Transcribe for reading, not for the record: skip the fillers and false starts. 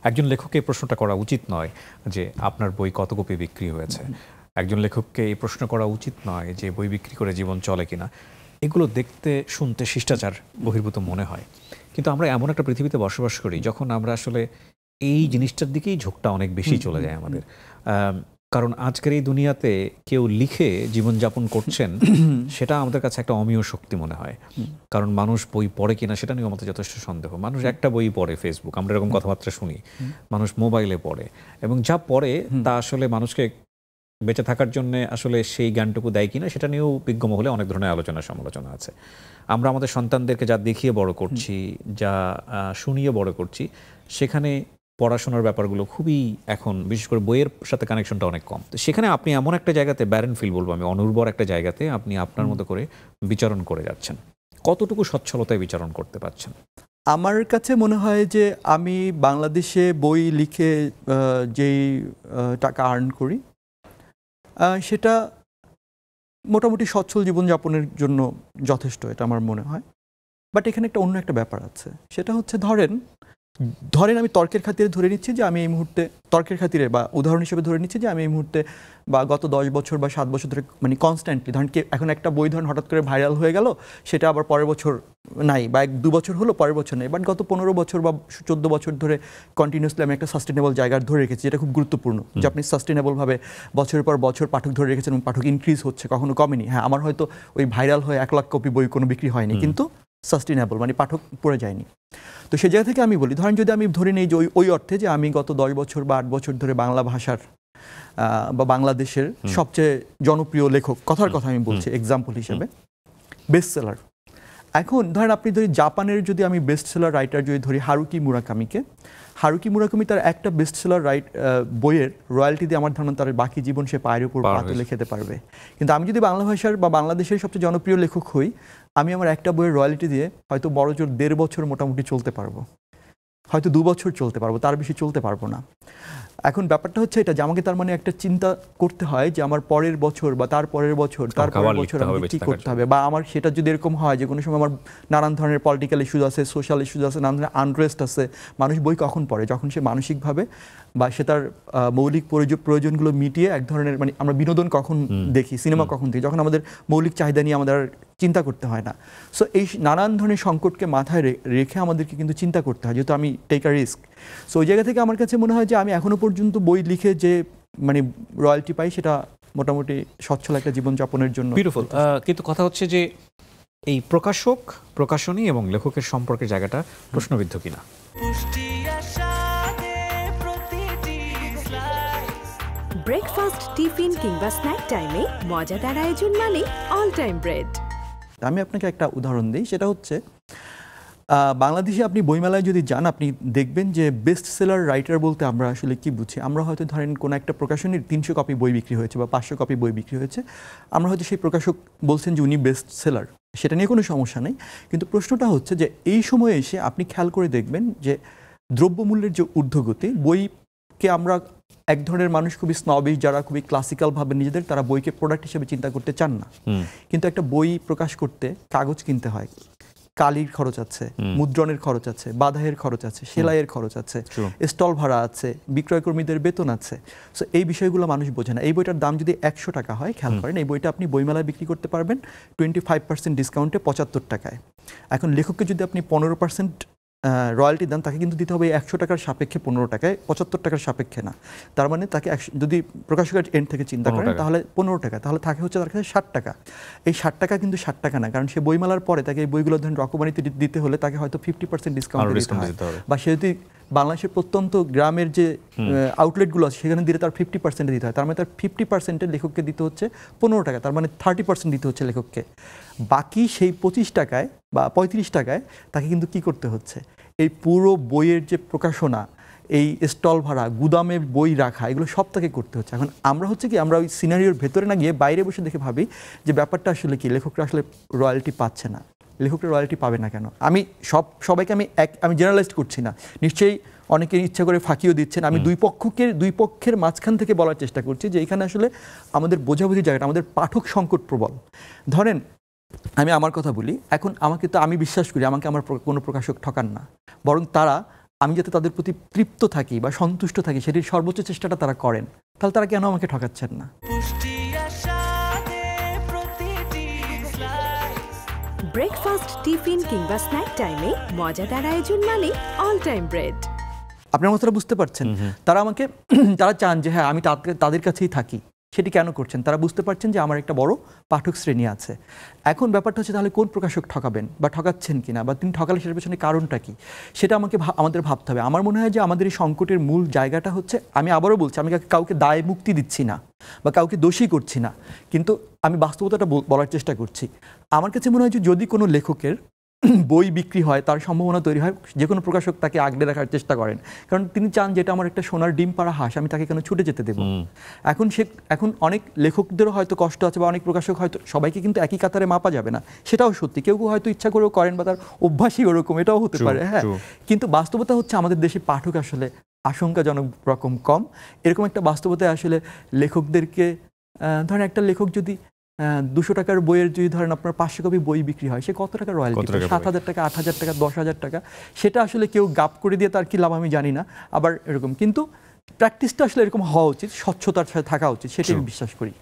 একজন লেখককে এই প্রশ্নটা করা উচিত নয় যে আপনার বই কত কপি বিক্রি হয়েছে। একজন লেখককে এই প্রশ্ন করা উচিত নয় যে বই বিক্রি করে জীবন চলে কিনা। এগুলো দেখতে শুনতে শিষ্টাচার বহির্ভূত মনে হয়, কিন্তু আমরা এমন একটা পৃথিবীতে বসবাস করি যখন আমরা আসলে এই জিনিসটার দিকেই ঝোঁকটা অনেক বেশি চলে যায় আমাদের। কারণ আজকের এই দুনিয়াতে কেউ লিখে জীবনযাপন করছেন সেটা আমাদের কাছে একটা অমীয় শক্তি মনে হয়। কারণ মানুষ বই পড়ে কিনা সেটা নিয়ে আমাদের যথেষ্ট সন্দেহ। মানুষ একটা বই পড়ে ফেসবুক, আমরা এরকম কথাবার্তা শুনি। মানুষ মোবাইলে পড়ে এবং যা পড়ে তা আসলে মানুষকে বেঁচে থাকার জন্য আসলে সেই জ্ঞানটুকু দেয় কিনা সেটা নিয়েও বিজ্ঞমহলে অনেক ধরনের আলোচনা সমালোচনা আছে। আমরা আমাদের সন্তানদেরকে যা দেখিয়ে বড় করছি, যা শুনিয়ে বড় করছি, সেখানে পড়াশোনার ব্যাপারগুলো খুবই এখন বিশেষ করে বইয়ের সাথে কানেকশনটা অনেক কম। তো সেখানে আপনি এমন একটা জায়গাতে ব্যারেন ফিল বলবো আমি, অনুর্বর একটা জায়গাতে আপনি আপনার মতো করে বিচারণ করে যাচ্ছেন। কতটুকু সচ্ছলতায় বিচারণ করতে পারছেন? আমার কাছে মনে হয় যে আমি বাংলাদেশে বই লিখে যেই টাকা আর্ন করি সেটা মোটামুটি সচ্ছল জীবনযাপনের জন্য যথেষ্ট, এটা আমার মনে হয়। বাট এখানে একটা অন্য একটা ব্যাপার আছে, সেটা হচ্ছে ধরেন আমি তর্কের খাতিরে ধরে নিচ্ছি যে আমি এই মুহূর্তে তর্কের খাতিরে বা উদাহরণ হিসেবে ধরে নিচ্ছি যে আমি এই মুহূর্তে বা গত 10 বছর বা 7 বছর ধরে মানে কনস্ট্যান্টলি ধরেন এখন একটা বই ধরেন হঠাৎ করে ভাইরাল হয়ে গেল, সেটা আবার পরের বছর নাই, বা 1-2 বছর হলো পরের বছর নেই, বাট গত 15 বছর বা 14 বছর ধরে কন্টিনিউসলি আমি একটা সাস্টেনেবল জায়গা ধরে রেখেছি, যেটা খুব গুরুত্বপূর্ণ যে আপনি সাস্টেনেবলভাবে বছরের পর বছর পাঠক ধরে রেখেছেন এবং পাঠক ইনক্রিজ হচ্ছে, কখনো কমেনি। হ্যাঁ, আমার হয়তো ওই ভাইরাল হয়ে 1 লাখ কপি বই কোনো বিক্রি হয়নি, কিন্তু সাস্টেনেবল মানে পাঠক পড়ে যায়নি। তো সেই জায়গা থেকে আমি বলি, ধরেন যদি আমি ধরে নিই যে ওই অর্থে যে আমি গত 10 বছর বা 8 বছর ধরে বাংলা ভাষার বা বাংলাদেশের সবচেয়ে জনপ্রিয় লেখক, কথার কথা আমি বলছি এক্সাম্পল হিসেবে, বেস্ট সেলার। এখন ধরেন আপনি ধরি জাপানের যদি আমি বেস্ট সেলার রাইটার যদি ধরি হারুকি মুরাকামি তার একটা বেস্ট সেলার বইয়ের রয়্যালটি দিয়ে আমার ধারণা তার বাকি জীবন সে পায়ের উপর পা তুলে খেতে পারবে। কিন্তু আমি যদি বাংলা ভাষার বা বাংলাদেশের সবচেয়ে জনপ্রিয় লেখক হই, আমি আমার একটা বইয়ের রয়্যালটি দিয়ে হয়তো বড় জোর 1.5 বছর মোটামুটি চলতে পারবো, হয়তো 2 বছর চলতে পারবো, তার বেশি চলতে পারবো না। এখন ব্যাপারটা হচ্ছে এটা যে আমাকে তার মানে একটা চিন্তা করতে হয় যে আমার পরের বছর বা তার পরের বছর আমাকে কি করতে হবে, বা আমার সেটা যদি এরকম হয় যে কোনো সময় আমার নানান ধরনের পলিটিক্যাল ইস্যুজ আছে, সোশ্যাল ইস্যুজ আছে, নানান ধরনের আনরেস্ট আছে, মানুষ বই কখন পড়ে? যখন সে মানসিকভাবে বা সে তার মৌলিক প্রয়োজনগুলো মিটিয়ে এক ধরনের মানে আমরা বিনোদন কখন দেখি, সিনেমা কখন দেখি, যখন আমাদের মৌলিক চাহিদা নিয়ে আমাদের চিন্তা করতে হয় না। সো এই নানান ধরনের সংকটকে মাথায় রেখে আমাদেরকে কিন্তু চিন্তা করতে হয়, যেহেতু আমি টেক আ রিস্ক। সো ওই জায়গা থেকে আমার কাছে মনে হয় যে আমি এখনো পর্যন্ত বই লিখে যে মানে রয়্যালটি পাই, সেটা মোটামুটি সচ্ছল একটা জীবনযাপনের জন্য বিউটিফুল। কিন্তু কথা হচ্ছে যে এই প্রকাশক, প্রকাশনী এবং লেখকের সম্পর্কের জায়গাটা প্রশ্নবিদ্ধ কিনা। ব্রেকফাস্ট, টিফিন কিংবা স্ন্যাক টাইমে মজাদার আয়োজন মানে অল টাইম ব্রেড। আমি আপনাকে একটা উদাহরণ দিই, সেটা হচ্ছে বাংলাদেশে আপনি বইমেলায় যদি যান, আপনি দেখবেন যে বেস্ট সেলার রাইটার বলতে আমরা আসলে কি বুঝি। আমরা হয়তো ধরেন কোনো একটা প্রকাশনীর 300 কপি বই বিক্রি হয়েছে বা 500 কপি বই বিক্রি হয়েছে, আমরা হয়তো সেই প্রকাশক বলছেন যে উনি বেস্ট সেলার, সেটা নিয়ে কোনো সমস্যা নেই। কিন্তু প্রশ্নটা হচ্ছে যে এই সময়ে এসে আপনি খেয়াল করে দেখবেন যে দ্রব্যমূল্যের যে ঊর্ধ্বগতি, বইকে আমরা এক ধরনের মানুষ খুবই স্নবিশ, যারা খুবই ক্লাসিক্যালভাবে নিজেদের, তারা বইকে প্রোডাক্ট হিসেবে চিন্তা করতে চান না। কিন্তু একটা বই প্রকাশ করতে কাগজ কিনতে হয়, কালির খরচ আছে, মুদ্রণের খরচ আছে, বাধাইয়ের খরচ আছে, সেলাইয়ের খরচ আছে, স্টল ভাড়া আছে, বিক্রয় কর্মীদের বেতন আছে। সো এই বিষয়গুলো মানুষ বোঝে না। এই বইটার দাম যদি 100 টাকা হয়, খেয়াল করেন এই বইটা আপনি বইমেলায় বিক্রি করতে পারবেন 25% ডিসকাউন্টে 75 টাকায়। এখন লেখককে যদি আপনি 15% রয়্যালটি দেন, তাকে কিন্তু দিতে হবে 100 টাকার সাপেক্ষে 15 টাকায়, 75 টাকার সাপেক্ষে না। তার মানে তাকে যদি প্রকাশকের এন্ড থেকে চিন্তা করেন তাহলে 15 টাকা, তাহলে থাকে হচ্ছে তার কাছে 60 টাকা। এই 60 টাকা কিন্তু 60 টাকা না, কারণ সে বইমেলার পরে তাকে এই বইগুলো ধরেন রকমারিতে দিতে হলে তাকে হয়তো 50% ডিসকাউন্ট দিতে হয়, বা সে যদি বাংলাদেশের প্রত্যন্ত গ্রামের যে আউটলেটগুলো আছে সেখানে দিলে তার 50% দিতে হয়। তার মানে তার 50% লেখককে দিতে হচ্ছে 15 টাকা, তার মানে 30% দিতে হচ্ছে লেখককে। বাকি সেই 25 টাকায় বা 35 টাকায় তাকে কিন্তু কি করতে হচ্ছে, এই পুরো বইয়ের যে প্রকাশনা, এই স্টল ভাড়া, গুদামে বই রাখা, এগুলো সব তাকে করতে হচ্ছে। এখন আমরা হচ্ছে কি, আমরা ওই সিনারিওর ভেতরে না গিয়ে বাইরে বসে দেখে ভাবি যে ব্যাপারটা আসলে কি, লেখকরা আসলে রয়্যালটি পাচ্ছে না। লেখকরা রয়্যালটি পাবে না কেন? আমি সবাইকে আমি জেনারেলাইজ করছি না, নিশ্চয়ই অনেকে ইচ্ছা করে ফাঁকিও দিচ্ছেন। আমি দুই পক্ষের মাঝখান থেকে বলার চেষ্টা করছি যে এখানে আসলে আমাদের বোঝাবুঝি জায়গাটা, আমাদের পাঠক সংকট প্রবল। ধরেন আমি আমার কথা বলি, এখন আমি বিশ্বাস করি আমাকে আমার কোনো প্রকাশক ঠকান না, বরং তারা আমি যাতে তাদের প্রতি তৃপ্ত থাকি বা সন্তুষ্ট থাকি সেটির সর্বোচ্চ চেষ্টাটা তারা করেন, তাহলে তারা কেন আমাকে ঠকাচ্ছেন না? ব্রেকফাস্ট, টিফিন কিংবা স্ন্যাক টাইমে মজাদার আয়োজন মানে অল টাইম ব্রেড। আপনার মতটা বুঝতে পারছেন? তারা আমাকে তারা চান যে হ্যাঁ আমি তাদের কাছেই থাকি। সেটি কেন করছেন? তারা বুঝতে পারছেন যে আমার একটা বড় পাঠক শ্রেণী আছে। এখন ব্যাপারটা হচ্ছে তাহলে কোন প্রকাশক ঠকাবেন বা ঠকাচ্ছেন কিনা, বা তিনি ঠকালে সেটার পেছনে কারণটা কি, সেটা আমাদের ভাবতে হবে। আমার মনে হয় যে আমাদের এই সংকটের মূল জায়গাটা হচ্ছে, আমি আবারও বলছি, আমি কাউকে দায় মুক্তি দিচ্ছি না বা কাউকে দোষী করছি না, কিন্তু আমি বাস্তবতাটা বলার চেষ্টা করছি। আমার কাছে মনে হয় যে যদি কোনো লেখকের বই বিক্রি হয়, তার সম্ভাবনা তৈরি হয়, যে কোনো প্রকাশক তাকে আগলে রাখার চেষ্টা করেন, কারণ তিনি চান যেটা আমার একটা সোনার ডিম পাড়া হাঁস, আমি তাকে কেন ছুটে যেতে দেবো। এখন অনেক লেখকদেরও হয়তো কষ্ট আছে বা অনেক প্রকাশক হয়তো, সবাইকে কিন্তু একই কাতারে মাপা যাবে না, সেটাও সত্যি। কেউ হয়তো ইচ্ছা করেও করেন বা তার অভ্যাসই ওরকম, এটাও হতে পারে। হ্যাঁ, কিন্তু বাস্তবতা হচ্ছে আমাদের দেশে পাঠক আসলে আশঙ্কাজনক রকম কম। এরকম একটা বাস্তবতায় আসলে লেখকদেরকে, ধরেন একটা লেখক যদি 200 টাকার বইয়ের যদি ধরেন আপনার 500 কপি বই বিক্রি হয়, সে কত টাকা রয়্যালটি পায়? 7,000 টাকা, 8,000 টাকা, 10,000 টাকা। সেটা আসলে কেউ গাপ করে দিয়ে তার কি লাভ আমি জানি না। আবার এরকম কিন্তু প্র্যাকটিসটা আসলে এরকম হওয়া উচিত, স্বচ্ছতার সাথে থাকা উচিত, সেটাই আমি বিশ্বাস করি।